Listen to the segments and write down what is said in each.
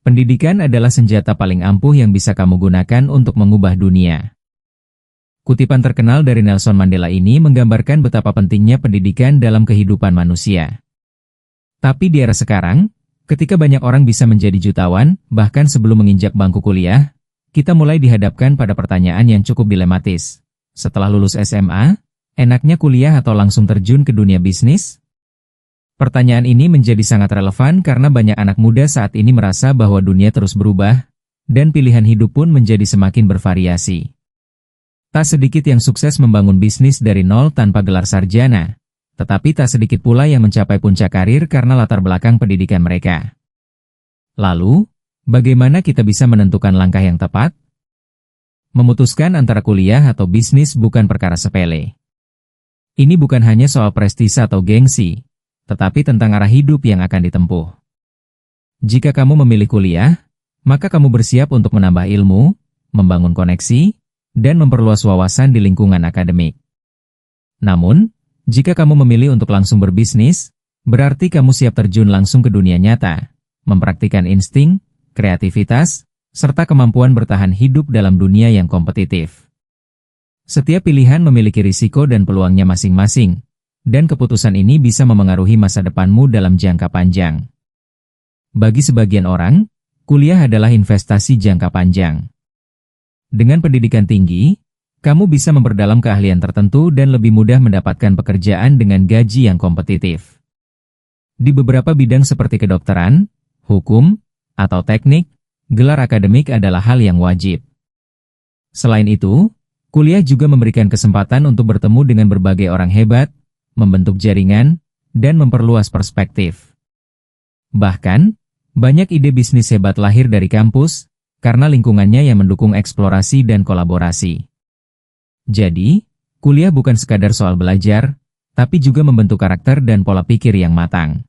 Pendidikan adalah senjata paling ampuh yang bisa kamu gunakan untuk mengubah dunia. Kutipan terkenal dari Nelson Mandela ini menggambarkan betapa pentingnya pendidikan dalam kehidupan manusia. Tapi di era sekarang, ketika banyak orang bisa menjadi jutawan, bahkan sebelum menginjak bangku kuliah, kita mulai dihadapkan pada pertanyaan yang cukup dilematis. Setelah lulus SMA, enaknya kuliah atau langsung terjun ke dunia bisnis? Pertanyaan ini menjadi sangat relevan karena banyak anak muda saat ini merasa bahwa dunia terus berubah, dan pilihan hidup pun menjadi semakin bervariasi. Tak sedikit yang sukses membangun bisnis dari nol tanpa gelar sarjana, tetapi tak sedikit pula yang mencapai puncak karir karena latar belakang pendidikan mereka. Lalu, bagaimana kita bisa menentukan langkah yang tepat? Memutuskan antara kuliah atau bisnis bukan perkara sepele. Ini bukan hanya soal prestise atau gengsi, tetapi tentang arah hidup yang akan ditempuh. Jika kamu memilih kuliah, maka kamu bersiap untuk menambah ilmu, membangun koneksi, dan memperluas wawasan di lingkungan akademik. Namun, jika kamu memilih untuk langsung berbisnis, berarti kamu siap terjun langsung ke dunia nyata, mempraktikkan insting, kreativitas, serta kemampuan bertahan hidup dalam dunia yang kompetitif. Setiap pilihan memiliki risiko dan peluangnya masing-masing, dan keputusan ini bisa memengaruhi masa depanmu dalam jangka panjang. Bagi sebagian orang, kuliah adalah investasi jangka panjang. Dengan pendidikan tinggi, kamu bisa memperdalam keahlian tertentu dan lebih mudah mendapatkan pekerjaan dengan gaji yang kompetitif. Di beberapa bidang seperti kedokteran, hukum, atau teknik, gelar akademik adalah hal yang wajib. Selain itu, kuliah juga memberikan kesempatan untuk bertemu dengan berbagai orang hebat, membentuk jaringan, dan memperluas perspektif. Bahkan, banyak ide bisnis hebat lahir dari kampus, karena lingkungannya yang mendukung eksplorasi dan kolaborasi. Jadi, kuliah bukan sekadar soal belajar, tapi juga membentuk karakter dan pola pikir yang matang.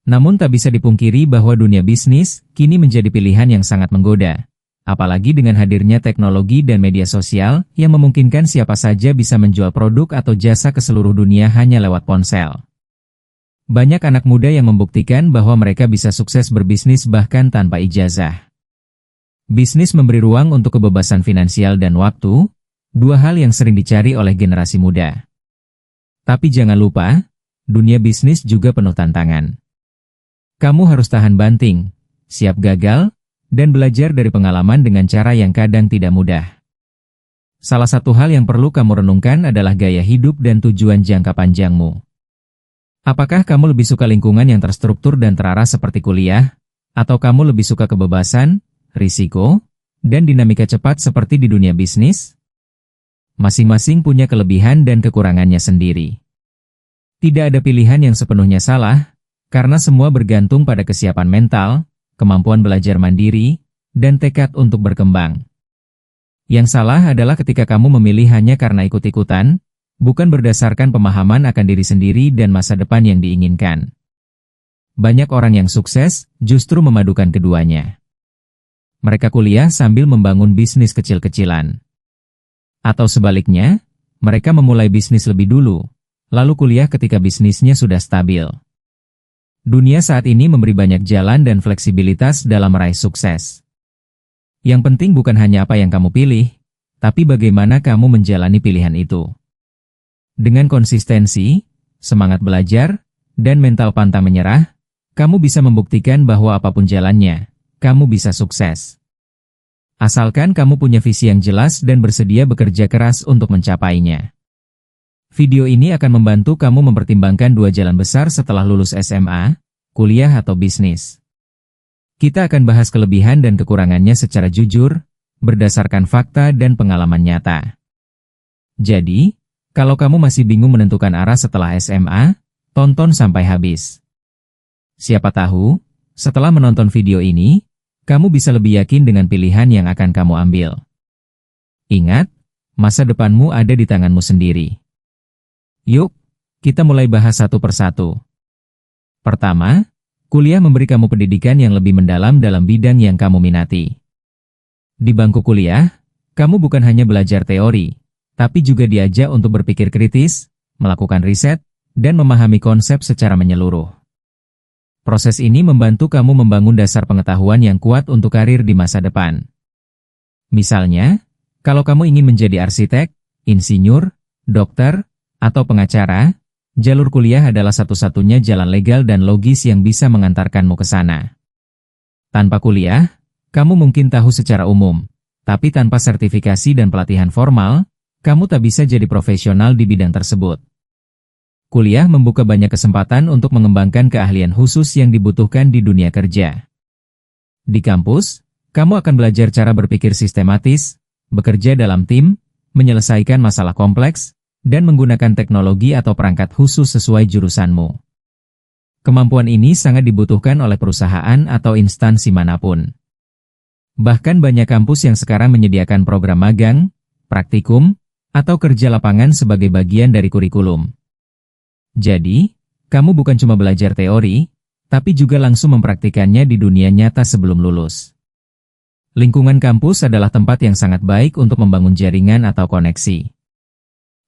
Namun tak bisa dipungkiri bahwa dunia bisnis kini menjadi pilihan yang sangat menggoda. Apalagi dengan hadirnya teknologi dan media sosial yang memungkinkan siapa saja bisa menjual produk atau jasa ke seluruh dunia hanya lewat ponsel. Banyak anak muda yang membuktikan bahwa mereka bisa sukses berbisnis bahkan tanpa ijazah. Bisnis memberi ruang untuk kebebasan finansial dan waktu, dua hal yang sering dicari oleh generasi muda. Tapi jangan lupa, dunia bisnis juga penuh tantangan. Kamu harus tahan banting, siap gagal, dan belajar dari pengalaman dengan cara yang kadang tidak mudah. Salah satu hal yang perlu kamu renungkan adalah gaya hidup dan tujuan jangka panjangmu. Apakah kamu lebih suka lingkungan yang terstruktur dan terarah seperti kuliah, atau kamu lebih suka kebebasan, risiko, dan dinamika cepat seperti di dunia bisnis? Masing-masing punya kelebihan dan kekurangannya sendiri. Tidak ada pilihan yang sepenuhnya salah, karena semua bergantung pada kesiapan mental, kemampuan belajar mandiri, dan tekad untuk berkembang. Yang salah adalah ketika kamu memilih hanya karena ikut-ikutan, bukan berdasarkan pemahaman akan diri sendiri dan masa depan yang diinginkan. Banyak orang yang sukses justru memadukan keduanya. Mereka kuliah sambil membangun bisnis kecil-kecilan. Atau sebaliknya, mereka memulai bisnis lebih dulu, lalu kuliah ketika bisnisnya sudah stabil. Dunia saat ini memberi banyak jalan dan fleksibilitas dalam meraih sukses. Yang penting bukan hanya apa yang kamu pilih, tapi bagaimana kamu menjalani pilihan itu. Dengan konsistensi, semangat belajar, dan mental pantang menyerah, kamu bisa membuktikan bahwa apapun jalannya, kamu bisa sukses. Asalkan kamu punya visi yang jelas dan bersedia bekerja keras untuk mencapainya. Video ini akan membantu kamu mempertimbangkan dua jalan besar setelah lulus SMA, kuliah atau bisnis. Kita akan bahas kelebihan dan kekurangannya secara jujur, berdasarkan fakta dan pengalaman nyata. Jadi, kalau kamu masih bingung menentukan arah setelah SMA, tonton sampai habis. Siapa tahu, setelah menonton video ini, kamu bisa lebih yakin dengan pilihan yang akan kamu ambil. Ingat, masa depanmu ada di tanganmu sendiri. Yuk, kita mulai bahas satu persatu. Pertama, kuliah memberi kamu pendidikan yang lebih mendalam dalam bidang yang kamu minati. Di bangku kuliah, kamu bukan hanya belajar teori, tapi juga diajak untuk berpikir kritis, melakukan riset, dan memahami konsep secara menyeluruh. Proses ini membantu kamu membangun dasar pengetahuan yang kuat untuk karir di masa depan. Misalnya, kalau kamu ingin menjadi arsitek, insinyur, dokter, atau pengacara, jalur kuliah adalah satu-satunya jalan legal dan logis yang bisa mengantarkanmu ke sana. Tanpa kuliah, kamu mungkin tahu secara umum, tapi tanpa sertifikasi dan pelatihan formal, kamu tak bisa jadi profesional di bidang tersebut. Kuliah membuka banyak kesempatan untuk mengembangkan keahlian khusus yang dibutuhkan di dunia kerja. Di kampus, kamu akan belajar cara berpikir sistematis, bekerja dalam tim, menyelesaikan masalah kompleks, dan menggunakan teknologi atau perangkat khusus sesuai jurusanmu. Kemampuan ini sangat dibutuhkan oleh perusahaan atau instansi manapun. Bahkan banyak kampus yang sekarang menyediakan program magang, praktikum, atau kerja lapangan sebagai bagian dari kurikulum. Jadi, kamu bukan cuma belajar teori, tapi juga langsung mempraktikannya di dunia nyata sebelum lulus. Lingkungan kampus adalah tempat yang sangat baik untuk membangun jaringan atau koneksi.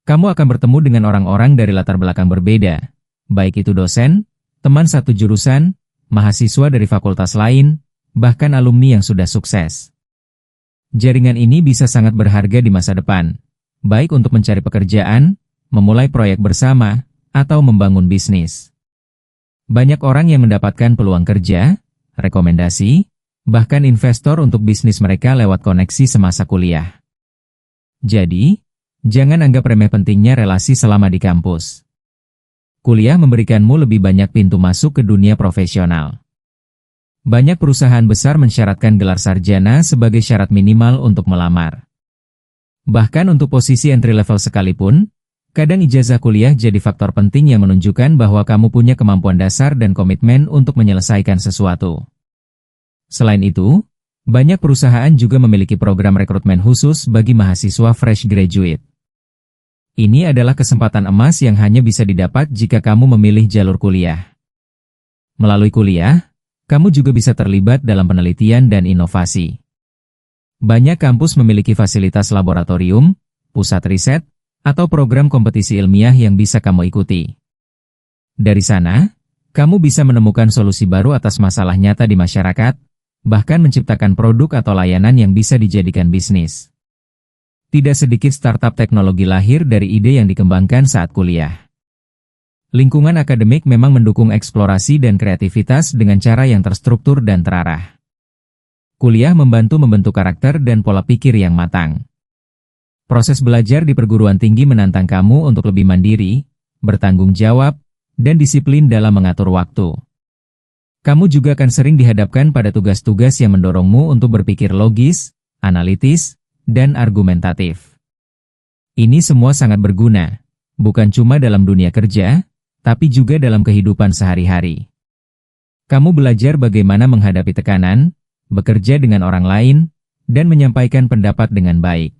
Kamu akan bertemu dengan orang-orang dari latar belakang berbeda, baik itu dosen, teman satu jurusan, mahasiswa dari fakultas lain, bahkan alumni yang sudah sukses. Jaringan ini bisa sangat berharga di masa depan, baik untuk mencari pekerjaan, memulai proyek bersama, atau membangun bisnis. Banyak orang yang mendapatkan peluang kerja, rekomendasi, bahkan investor untuk bisnis mereka lewat koneksi semasa kuliah. Jadi, jangan anggap remeh pentingnya relasi selama di kampus. Kuliah memberikanmu lebih banyak pintu masuk ke dunia profesional. Banyak perusahaan besar mensyaratkan gelar sarjana sebagai syarat minimal untuk melamar. Bahkan untuk posisi entry level sekalipun, kadang ijazah kuliah jadi faktor penting yang menunjukkan bahwa kamu punya kemampuan dasar dan komitmen untuk menyelesaikan sesuatu. Selain itu, banyak perusahaan juga memiliki program rekrutmen khusus bagi mahasiswa fresh graduate. Ini adalah kesempatan emas yang hanya bisa didapat jika kamu memilih jalur kuliah. Melalui kuliah, kamu juga bisa terlibat dalam penelitian dan inovasi. Banyak kampus memiliki fasilitas laboratorium, pusat riset, atau program kompetisi ilmiah yang bisa kamu ikuti. Dari sana, kamu bisa menemukan solusi baru atas masalah nyata di masyarakat, bahkan menciptakan produk atau layanan yang bisa dijadikan bisnis. Tidak sedikit startup teknologi lahir dari ide yang dikembangkan saat kuliah. Lingkungan akademik memang mendukung eksplorasi dan kreativitas dengan cara yang terstruktur dan terarah. Kuliah membantu membentuk karakter dan pola pikir yang matang. Proses belajar di perguruan tinggi menantang kamu untuk lebih mandiri, bertanggung jawab, dan disiplin dalam mengatur waktu. Kamu juga akan sering dihadapkan pada tugas-tugas yang mendorongmu untuk berpikir logis, analitis, dan argumentatif. Ini semua sangat berguna, bukan cuma dalam dunia kerja, tapi juga dalam kehidupan sehari-hari. Kamu belajar bagaimana menghadapi tekanan, bekerja dengan orang lain, dan menyampaikan pendapat dengan baik.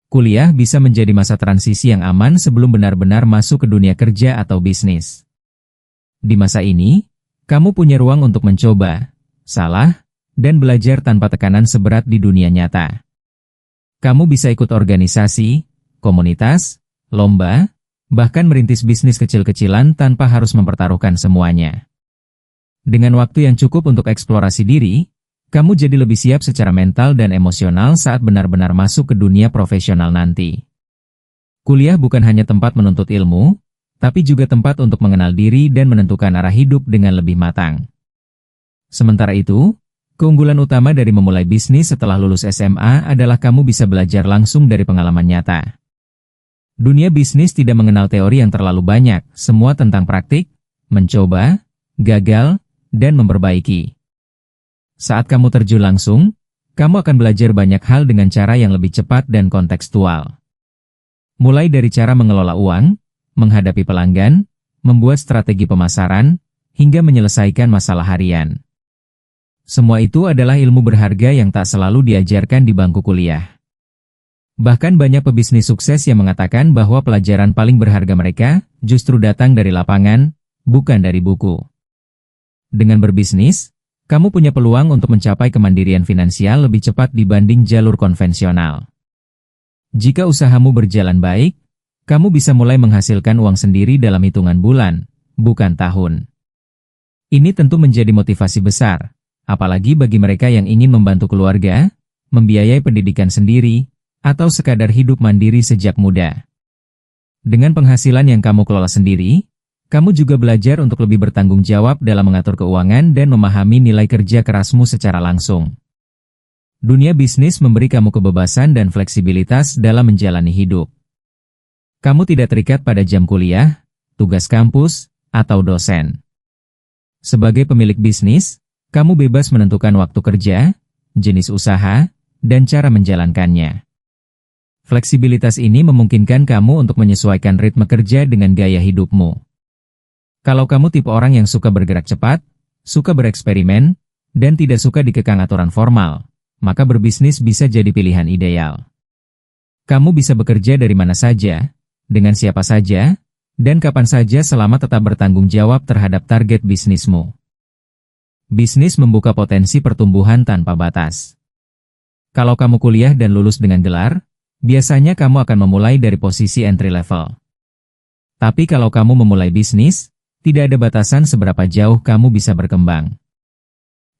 Kuliah bisa menjadi masa transisi yang aman sebelum benar-benar masuk ke dunia kerja atau bisnis. Di masa ini, kamu punya ruang untuk mencoba, salah, dan belajar tanpa tekanan seberat di dunia nyata. Kamu bisa ikut organisasi, komunitas, lomba, bahkan merintis bisnis kecil-kecilan tanpa harus mempertaruhkan semuanya. Dengan waktu yang cukup untuk eksplorasi diri, kamu jadi lebih siap secara mental dan emosional saat benar-benar masuk ke dunia profesional nanti. Kuliah bukan hanya tempat menuntut ilmu, tapi juga tempat untuk mengenal diri dan menentukan arah hidup dengan lebih matang. Sementara itu, keunggulan utama dari memulai bisnis setelah lulus SMA adalah kamu bisa belajar langsung dari pengalaman nyata. Dunia bisnis tidak mengenal teori yang terlalu banyak, semua tentang praktik, mencoba, gagal, dan memperbaiki. Saat kamu terjun langsung, kamu akan belajar banyak hal dengan cara yang lebih cepat dan kontekstual. Mulai dari cara mengelola uang, menghadapi pelanggan, membuat strategi pemasaran, hingga menyelesaikan masalah harian. Semua itu adalah ilmu berharga yang tak selalu diajarkan di bangku kuliah. Bahkan banyak pebisnis sukses yang mengatakan bahwa pelajaran paling berharga mereka justru datang dari lapangan, bukan dari buku. Dengan berbisnis, kamu punya peluang untuk mencapai kemandirian finansial lebih cepat dibanding jalur konvensional. Jika usahamu berjalan baik, kamu bisa mulai menghasilkan uang sendiri dalam hitungan bulan, bukan tahun. Ini tentu menjadi motivasi besar, apalagi bagi mereka yang ingin membantu keluarga, membiayai pendidikan sendiri, atau sekadar hidup mandiri sejak muda. Dengan penghasilan yang kamu kelola sendiri, kamu juga belajar untuk lebih bertanggung jawab dalam mengatur keuangan dan memahami nilai kerja kerasmu secara langsung. Dunia bisnis memberi kamu kebebasan dan fleksibilitas dalam menjalani hidup. Kamu tidak terikat pada jam kuliah, tugas kampus, atau dosen. Sebagai pemilik bisnis, kamu bebas menentukan waktu kerja, jenis usaha, dan cara menjalankannya. Fleksibilitas ini memungkinkan kamu untuk menyesuaikan ritme kerja dengan gaya hidupmu. Kalau kamu tipe orang yang suka bergerak cepat, suka bereksperimen, dan tidak suka dikekang aturan formal, maka berbisnis bisa jadi pilihan ideal. Kamu bisa bekerja dari mana saja, dengan siapa saja, dan kapan saja selama tetap bertanggung jawab terhadap target bisnismu. Bisnis membuka potensi pertumbuhan tanpa batas. Kalau kamu kuliah dan lulus dengan gelar, biasanya kamu akan memulai dari posisi entry level. Tapi kalau kamu memulai bisnis, tidak ada batasan seberapa jauh kamu bisa berkembang.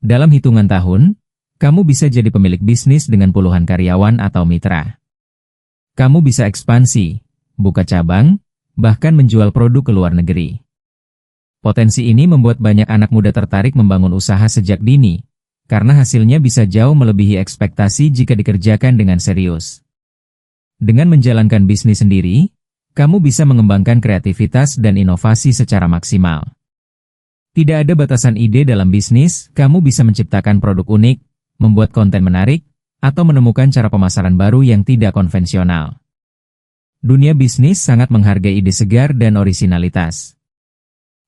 Dalam hitungan tahun, kamu bisa jadi pemilik bisnis dengan puluhan karyawan atau mitra. Kamu bisa ekspansi, buka cabang, bahkan menjual produk ke luar negeri. Potensi ini membuat banyak anak muda tertarik membangun usaha sejak dini, karena hasilnya bisa jauh melebihi ekspektasi jika dikerjakan dengan serius. Dengan menjalankan bisnis sendiri, kamu bisa mengembangkan kreativitas dan inovasi secara maksimal. Tidak ada batasan ide dalam bisnis, kamu bisa menciptakan produk unik, membuat konten menarik, atau menemukan cara pemasaran baru yang tidak konvensional. Dunia bisnis sangat menghargai ide segar dan orisinalitas.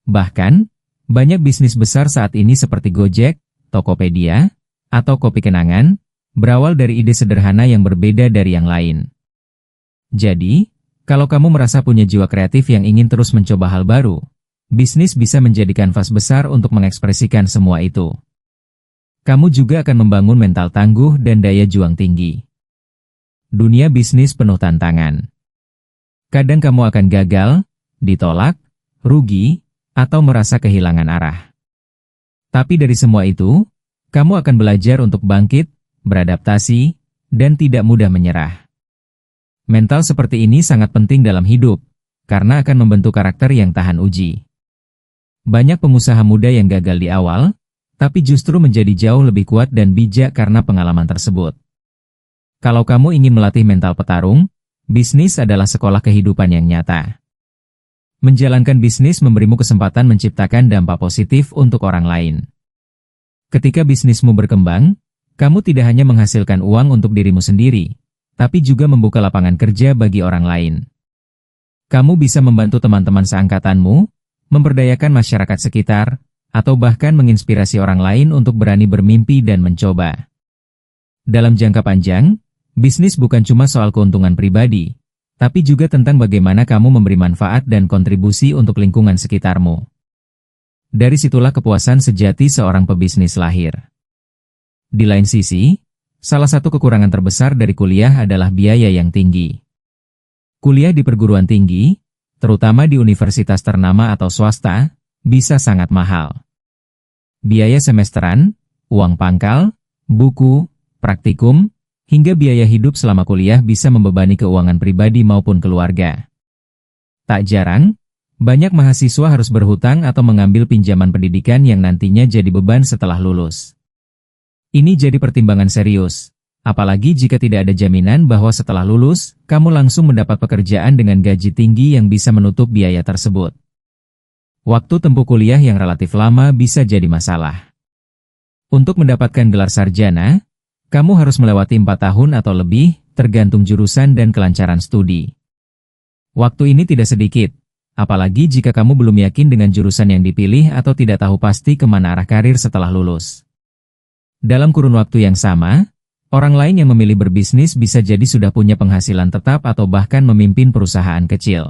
Bahkan, banyak bisnis besar saat ini seperti Gojek, Tokopedia, atau Kopi Kenangan, berawal dari ide sederhana yang berbeda dari yang lain. Jadi, kalau kamu merasa punya jiwa kreatif yang ingin terus mencoba hal baru, bisnis bisa menjadi kanvas besar untuk mengekspresikan semua itu. Kamu juga akan membangun mental tangguh dan daya juang tinggi. Dunia bisnis penuh tantangan. Kadang kamu akan gagal, ditolak, rugi, atau merasa kehilangan arah. Tapi dari semua itu, kamu akan belajar untuk bangkit, beradaptasi, dan tidak mudah menyerah. Mental seperti ini sangat penting dalam hidup, karena akan membentuk karakter yang tahan uji. Banyak pengusaha muda yang gagal di awal, tapi justru menjadi jauh lebih kuat dan bijak karena pengalaman tersebut. Kalau kamu ingin melatih mental petarung, bisnis adalah sekolah kehidupan yang nyata. Menjalankan bisnis memberimu kesempatan menciptakan dampak positif untuk orang lain. Ketika bisnismu berkembang, kamu tidak hanya menghasilkan uang untuk dirimu sendiri, tapi juga membuka lapangan kerja bagi orang lain. Kamu bisa membantu teman-teman seangkatanmu, memberdayakan masyarakat sekitar, atau bahkan menginspirasi orang lain untuk berani bermimpi dan mencoba. Dalam jangka panjang, bisnis bukan cuma soal keuntungan pribadi, tapi juga tentang bagaimana kamu memberi manfaat dan kontribusi untuk lingkungan sekitarmu. Dari situlah kepuasan sejati seorang pebisnis lahir. Di lain sisi, salah satu kekurangan terbesar dari kuliah adalah biaya yang tinggi. Kuliah di perguruan tinggi, terutama di universitas ternama atau swasta, bisa sangat mahal. Biaya semesteran, uang pangkal, buku, praktikum, hingga biaya hidup selama kuliah bisa membebani keuangan pribadi maupun keluarga. Tak jarang, banyak mahasiswa harus berhutang atau mengambil pinjaman pendidikan yang nantinya jadi beban setelah lulus. Ini jadi pertimbangan serius, apalagi jika tidak ada jaminan bahwa setelah lulus, kamu langsung mendapat pekerjaan dengan gaji tinggi yang bisa menutup biaya tersebut. Waktu tempuh kuliah yang relatif lama bisa jadi masalah. Untuk mendapatkan gelar sarjana, kamu harus melewati 4 tahun atau lebih, tergantung jurusan dan kelancaran studi. Waktu ini tidak sedikit, apalagi jika kamu belum yakin dengan jurusan yang dipilih atau tidak tahu pasti kemana arah karir setelah lulus. Dalam kurun waktu yang sama, orang lain yang memilih berbisnis bisa jadi sudah punya penghasilan tetap atau bahkan memimpin perusahaan kecil.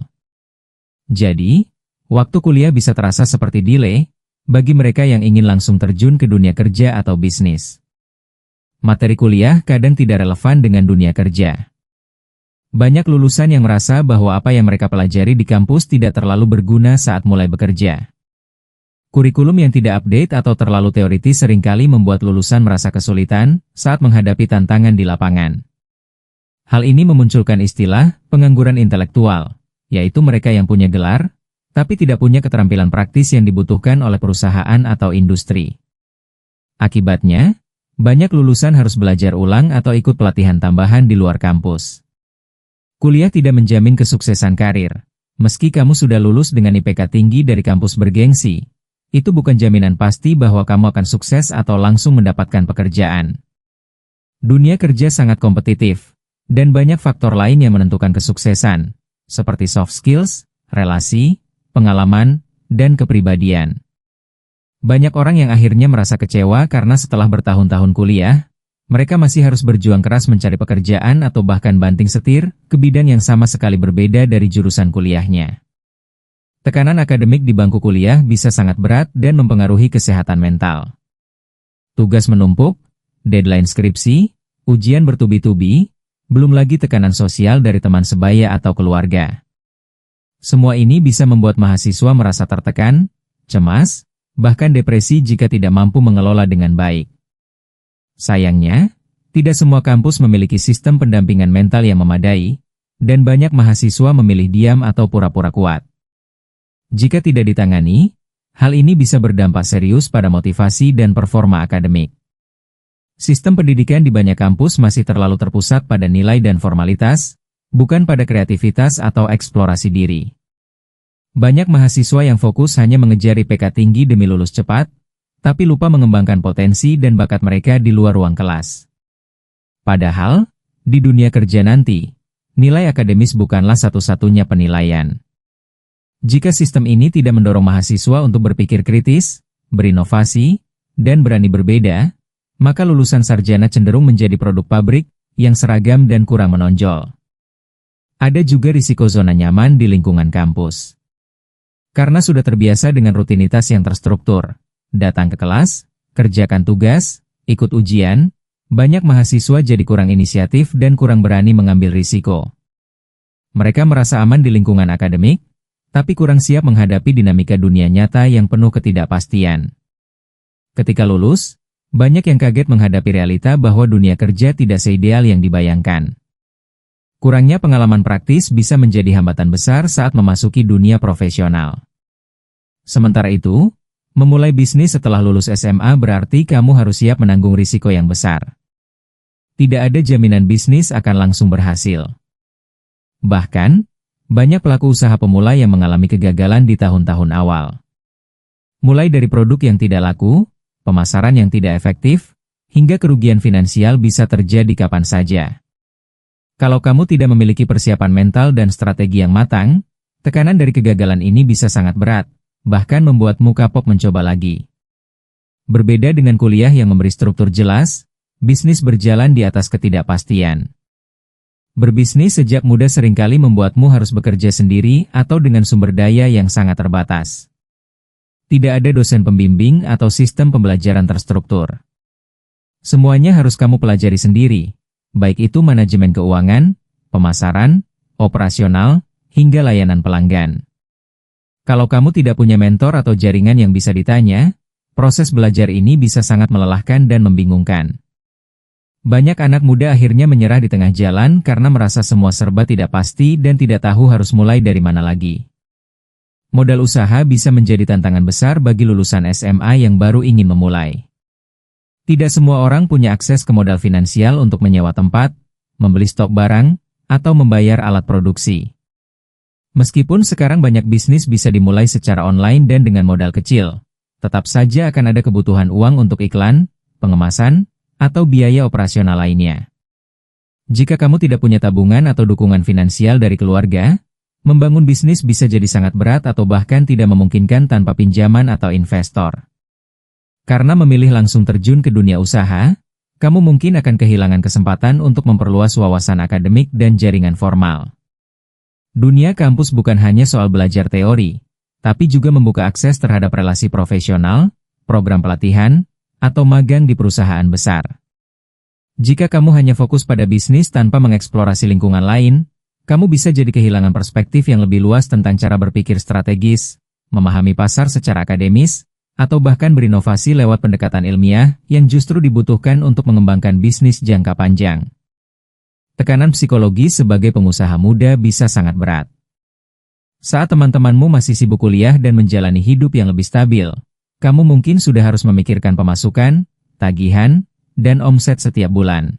Jadi, waktu kuliah bisa terasa seperti delay bagi mereka yang ingin langsung terjun ke dunia kerja atau bisnis. Materi kuliah kadang tidak relevan dengan dunia kerja. Banyak lulusan yang merasa bahwa apa yang mereka pelajari di kampus tidak terlalu berguna saat mulai bekerja. Kurikulum yang tidak update atau terlalu teoritis seringkali membuat lulusan merasa kesulitan saat menghadapi tantangan di lapangan. Hal ini memunculkan istilah pengangguran intelektual, yaitu mereka yang punya gelar, tapi tidak punya keterampilan praktis yang dibutuhkan oleh perusahaan atau industri. Akibatnya, banyak lulusan harus belajar ulang atau ikut pelatihan tambahan di luar kampus. Kuliah tidak menjamin kesuksesan karir. Meski kamu sudah lulus dengan IPK tinggi dari kampus bergengsi, itu bukan jaminan pasti bahwa kamu akan sukses atau langsung mendapatkan pekerjaan. Dunia kerja sangat kompetitif, dan banyak faktor lain yang menentukan kesuksesan, seperti soft skills, relasi, pengalaman, dan kepribadian. Banyak orang yang akhirnya merasa kecewa karena setelah bertahun-tahun kuliah, mereka masih harus berjuang keras mencari pekerjaan atau bahkan banting setir ke bidang yang sama sekali berbeda dari jurusan kuliahnya. Tekanan akademik di bangku kuliah bisa sangat berat dan mempengaruhi kesehatan mental. Tugas menumpuk, deadline skripsi, ujian bertubi-tubi, belum lagi tekanan sosial dari teman sebaya atau keluarga. Semua ini bisa membuat mahasiswa merasa tertekan, cemas, bahkan depresi jika tidak mampu mengelola dengan baik. Sayangnya, tidak semua kampus memiliki sistem pendampingan mental yang memadai, dan banyak mahasiswa memilih diam atau pura-pura kuat. Jika tidak ditangani, hal ini bisa berdampak serius pada motivasi dan performa akademik. Sistem pendidikan di banyak kampus masih terlalu terpusat pada nilai dan formalitas, bukan pada kreativitas atau eksplorasi diri. Banyak mahasiswa yang fokus hanya mengejar IPK tinggi demi lulus cepat, tapi lupa mengembangkan potensi dan bakat mereka di luar ruang kelas. Padahal, di dunia kerja nanti, nilai akademis bukanlah satu-satunya penilaian. Jika sistem ini tidak mendorong mahasiswa untuk berpikir kritis, berinovasi, dan berani berbeda, maka lulusan sarjana cenderung menjadi produk pabrik yang seragam dan kurang menonjol. Ada juga risiko zona nyaman di lingkungan kampus. Karena sudah terbiasa dengan rutinitas yang terstruktur, datang ke kelas, kerjakan tugas, ikut ujian, banyak mahasiswa jadi kurang inisiatif dan kurang berani mengambil risiko. Mereka merasa aman di lingkungan akademik, tapi kurang siap menghadapi dinamika dunia nyata yang penuh ketidakpastian. Ketika lulus, banyak yang kaget menghadapi realita bahwa dunia kerja tidak seideal yang dibayangkan. Kurangnya pengalaman praktis bisa menjadi hambatan besar saat memasuki dunia profesional. Sementara itu, memulai bisnis setelah lulus SMA berarti kamu harus siap menanggung risiko yang besar. Tidak ada jaminan bisnis akan langsung berhasil. Bahkan, banyak pelaku usaha pemula yang mengalami kegagalan di tahun-tahun awal. Mulai dari produk yang tidak laku, pemasaran yang tidak efektif, hingga kerugian finansial bisa terjadi kapan saja. Kalau kamu tidak memiliki persiapan mental dan strategi yang matang, tekanan dari kegagalan ini bisa sangat berat, bahkan membuatmu kapok mencoba lagi. Berbeda dengan kuliah yang memberi struktur jelas, bisnis berjalan di atas ketidakpastian. Berbisnis sejak muda seringkali membuatmu harus bekerja sendiri atau dengan sumber daya yang sangat terbatas. Tidak ada dosen pembimbing atau sistem pembelajaran terstruktur. Semuanya harus kamu pelajari sendiri, baik itu manajemen keuangan, pemasaran, operasional, hingga layanan pelanggan. Kalau kamu tidak punya mentor atau jaringan yang bisa ditanya, proses belajar ini bisa sangat melelahkan dan membingungkan. Banyak anak muda akhirnya menyerah di tengah jalan karena merasa semua serba tidak pasti dan tidak tahu harus mulai dari mana lagi. Modal usaha bisa menjadi tantangan besar bagi lulusan SMA yang baru ingin memulai. Tidak semua orang punya akses ke modal finansial untuk menyewa tempat, membeli stok barang, atau membayar alat produksi. Meskipun sekarang banyak bisnis bisa dimulai secara online dan dengan modal kecil, tetap saja akan ada kebutuhan uang untuk iklan, pengemasan, atau biaya operasional lainnya. Jika kamu tidak punya tabungan atau dukungan finansial dari keluarga, membangun bisnis bisa jadi sangat berat atau bahkan tidak memungkinkan tanpa pinjaman atau investor. Karena memilih langsung terjun ke dunia usaha, kamu mungkin akan kehilangan kesempatan untuk memperluas wawasan akademik dan jaringan formal. Dunia kampus bukan hanya soal belajar teori, tapi juga membuka akses terhadap relasi profesional, program pelatihan, atau magang di perusahaan besar. Jika kamu hanya fokus pada bisnis tanpa mengeksplorasi lingkungan lain, kamu bisa jadi kehilangan perspektif yang lebih luas tentang cara berpikir strategis, memahami pasar secara akademis, atau bahkan berinovasi lewat pendekatan ilmiah yang justru dibutuhkan untuk mengembangkan bisnis jangka panjang. Tekanan psikologis sebagai pengusaha muda bisa sangat berat. Saat teman-temanmu masih sibuk kuliah dan menjalani hidup yang lebih stabil, kamu mungkin sudah harus memikirkan pemasukan, tagihan, dan omset setiap bulan.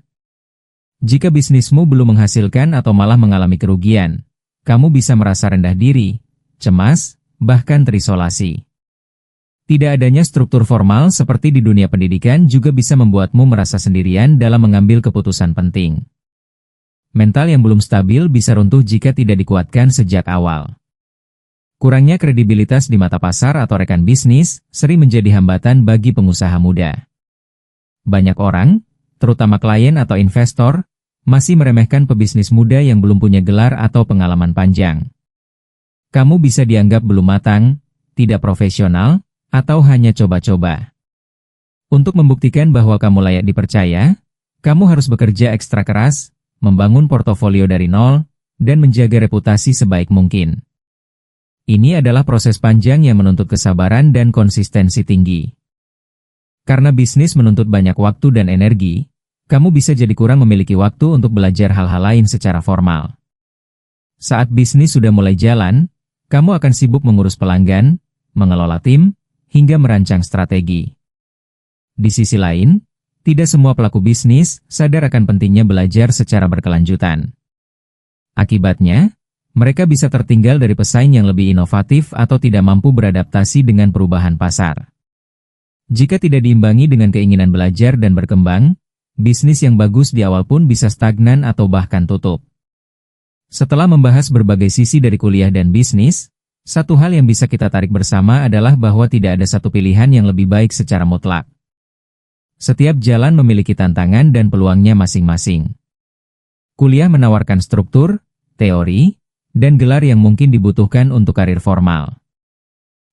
Jika bisnismu belum menghasilkan atau malah mengalami kerugian, kamu bisa merasa rendah diri, cemas, bahkan terisolasi. Tidak adanya struktur formal seperti di dunia pendidikan juga bisa membuatmu merasa sendirian dalam mengambil keputusan penting. Mental yang belum stabil bisa runtuh jika tidak dikuatkan sejak awal. Kurangnya kredibilitas di mata pasar atau rekan bisnis sering menjadi hambatan bagi pengusaha muda. Banyak orang, terutama klien atau investor, masih meremehkan pebisnis muda yang belum punya gelar atau pengalaman panjang. Kamu bisa dianggap belum matang, tidak profesional, atau hanya coba-coba. Untuk membuktikan bahwa kamu layak dipercaya, kamu harus bekerja ekstra keras, membangun portofolio dari nol, dan menjaga reputasi sebaik mungkin. Ini adalah proses panjang yang menuntut kesabaran dan konsistensi tinggi. Karena bisnis menuntut banyak waktu dan energi, kamu bisa jadi kurang memiliki waktu untuk belajar hal-hal lain secara formal. Saat bisnis sudah mulai jalan, kamu akan sibuk mengurus pelanggan, mengelola tim, hingga merancang strategi. Di sisi lain, tidak semua pelaku bisnis sadar akan pentingnya belajar secara berkelanjutan. Akibatnya, mereka bisa tertinggal dari pesaing yang lebih inovatif atau tidak mampu beradaptasi dengan perubahan pasar. Jika tidak diimbangi dengan keinginan belajar dan berkembang, bisnis yang bagus di awal pun bisa stagnan atau bahkan tutup. Setelah membahas berbagai sisi dari kuliah dan bisnis, satu hal yang bisa kita tarik bersama adalah bahwa tidak ada satu pilihan yang lebih baik secara mutlak. Setiap jalan memiliki tantangan dan peluangnya masing-masing. Kuliah menawarkan struktur, teori, dan gelar yang mungkin dibutuhkan untuk karir formal.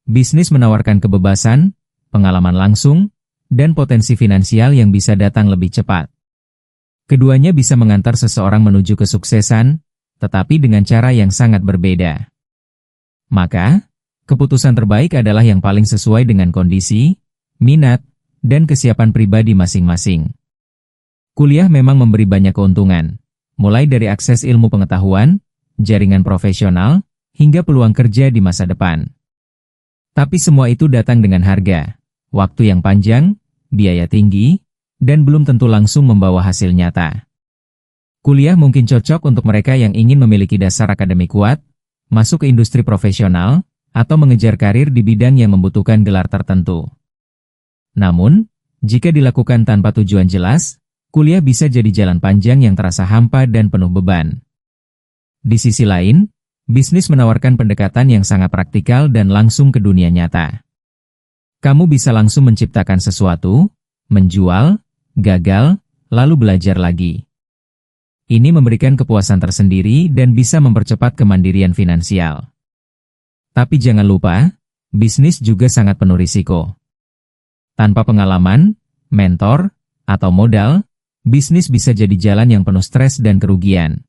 Bisnis menawarkan kebebasan, pengalaman langsung, dan potensi finansial yang bisa datang lebih cepat. Keduanya bisa mengantar seseorang menuju kesuksesan, tetapi dengan cara yang sangat berbeda. Maka, keputusan terbaik adalah yang paling sesuai dengan kondisi, minat, dan kesiapan pribadi masing-masing. Kuliah memang memberi banyak keuntungan, mulai dari akses ilmu pengetahuan, jaringan profesional, hingga peluang kerja di masa depan. Tapi semua itu datang dengan harga, waktu yang panjang, biaya tinggi, dan belum tentu langsung membawa hasil nyata. Kuliah mungkin cocok untuk mereka yang ingin memiliki dasar akademik kuat, masuk ke industri profesional, atau mengejar karir di bidang yang membutuhkan gelar tertentu. Namun, jika dilakukan tanpa tujuan jelas, kuliah bisa jadi jalan panjang yang terasa hampa dan penuh beban. Di sisi lain, bisnis menawarkan pendekatan yang sangat praktikal dan langsung ke dunia nyata. Kamu bisa langsung menciptakan sesuatu, menjual, gagal, lalu belajar lagi. Ini memberikan kepuasan tersendiri dan bisa mempercepat kemandirian finansial. Tapi jangan lupa, bisnis juga sangat penuh risiko. Tanpa pengalaman, mentor, atau modal, bisnis bisa jadi jalan yang penuh stres dan kerugian.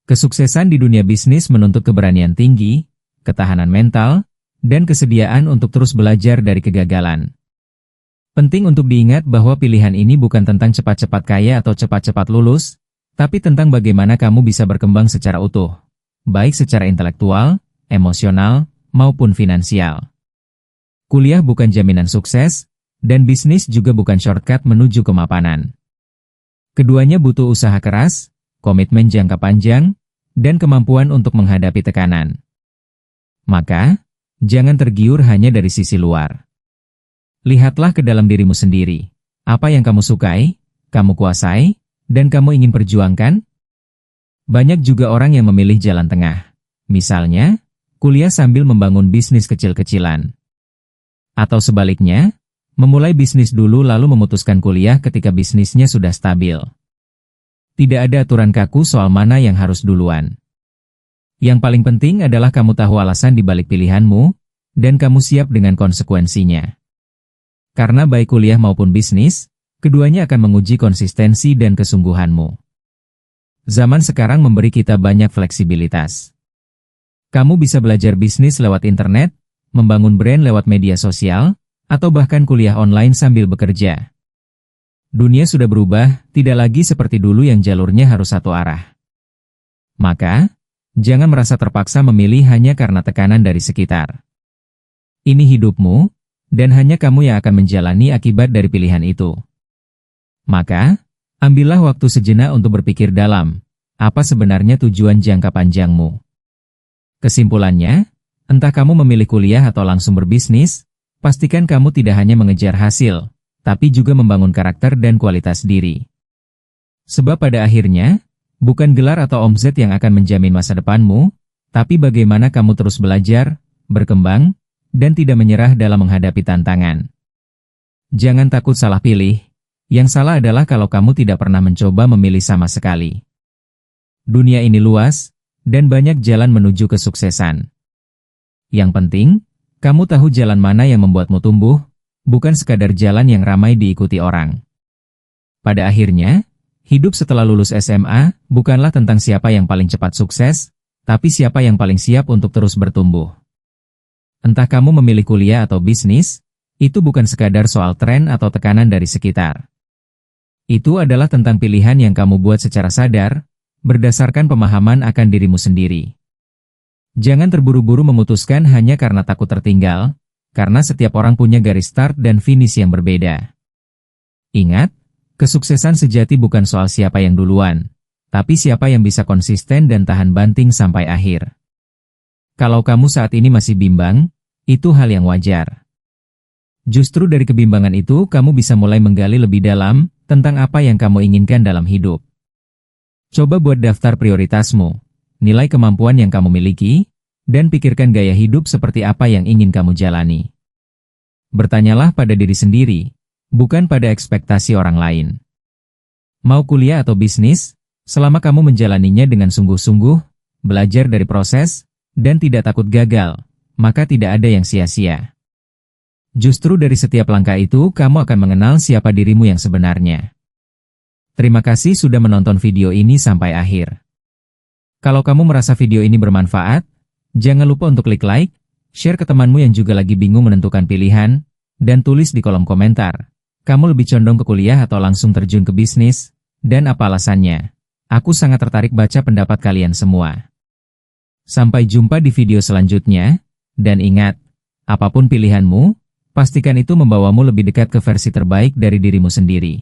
Kesuksesan di dunia bisnis menuntut keberanian tinggi, ketahanan mental, dan kesediaan untuk terus belajar dari kegagalan. Penting untuk diingat bahwa pilihan ini bukan tentang cepat-cepat kaya atau cepat-cepat lulus, tapi tentang bagaimana kamu bisa berkembang secara utuh, baik secara intelektual, emosional, maupun finansial. Kuliah bukan jaminan sukses, dan bisnis juga bukan shortcut menuju kemapanan. Keduanya butuh usaha keras, komitmen jangka panjang, dan kemampuan untuk menghadapi tekanan. Maka, jangan tergiur hanya dari sisi luar. Lihatlah ke dalam dirimu sendiri. Apa yang kamu sukai, kamu kuasai, dan kamu ingin perjuangkan? Banyak juga orang yang memilih jalan tengah. Misalnya, kuliah sambil membangun bisnis kecil-kecilan. Atau sebaliknya, memulai bisnis dulu lalu memutuskan kuliah ketika bisnisnya sudah stabil. Tidak ada aturan kaku soal mana yang harus duluan. Yang paling penting adalah kamu tahu alasan di balik pilihanmu, dan kamu siap dengan konsekuensinya. Karena baik kuliah maupun bisnis, keduanya akan menguji konsistensi dan kesungguhanmu. Zaman sekarang memberi kita banyak fleksibilitas. Kamu bisa belajar bisnis lewat internet, membangun brand lewat media sosial, atau bahkan kuliah online sambil bekerja. Dunia sudah berubah, tidak lagi seperti dulu yang jalurnya harus satu arah. Maka, jangan merasa terpaksa memilih hanya karena tekanan dari sekitar. Ini hidupmu, dan hanya kamu yang akan menjalani akibat dari pilihan itu. Maka, ambillah waktu sejenak untuk berpikir dalam, apa sebenarnya tujuan jangka panjangmu. Kesimpulannya, entah kamu memilih kuliah atau langsung berbisnis, pastikan kamu tidak hanya mengejar hasil, tapi juga membangun karakter dan kualitas diri. Sebab pada akhirnya, bukan gelar atau omzet yang akan menjamin masa depanmu, tapi bagaimana kamu terus belajar, berkembang, dan tidak menyerah dalam menghadapi tantangan. Jangan takut salah pilih, yang salah adalah kalau kamu tidak pernah mencoba memilih sama sekali. Dunia ini luas, dan banyak jalan menuju kesuksesan. Yang penting, kamu tahu jalan mana yang membuatmu tumbuh, bukan sekadar jalan yang ramai diikuti orang. Pada akhirnya, hidup setelah lulus SMA bukanlah tentang siapa yang paling cepat sukses, tapi siapa yang paling siap untuk terus bertumbuh. Entah kamu memilih kuliah atau bisnis, itu bukan sekadar soal tren atau tekanan dari sekitar. Itu adalah tentang pilihan yang kamu buat secara sadar, berdasarkan pemahaman akan dirimu sendiri. Jangan terburu-buru memutuskan hanya karena takut tertinggal, karena setiap orang punya garis start dan finish yang berbeda. Ingat, kesuksesan sejati bukan soal siapa yang duluan, tapi siapa yang bisa konsisten dan tahan banting sampai akhir. Kalau kamu saat ini masih bimbang, itu hal yang wajar. Justru dari kebimbangan itu kamu bisa mulai menggali lebih dalam tentang apa yang kamu inginkan dalam hidup. Coba buat daftar prioritasmu, nilai kemampuan yang kamu miliki, dan pikirkan gaya hidup seperti apa yang ingin kamu jalani. Bertanyalah pada diri sendiri, bukan pada ekspektasi orang lain. Mau kuliah atau bisnis, selama kamu menjalaninya dengan sungguh-sungguh, belajar dari proses, dan tidak takut gagal, maka tidak ada yang sia-sia. Justru dari setiap langkah itu, kamu akan mengenal siapa dirimu yang sebenarnya. Terima kasih sudah menonton video ini sampai akhir. Kalau kamu merasa video ini bermanfaat, jangan lupa untuk klik like, share ke temanmu yang juga lagi bingung menentukan pilihan, dan tulis di kolom komentar. Kamu lebih condong ke kuliah atau langsung terjun ke bisnis, dan apa alasannya? Aku sangat tertarik baca pendapat kalian semua. Sampai jumpa di video selanjutnya, dan ingat, apapun pilihanmu, pastikan itu membawamu lebih dekat ke versi terbaik dari dirimu sendiri.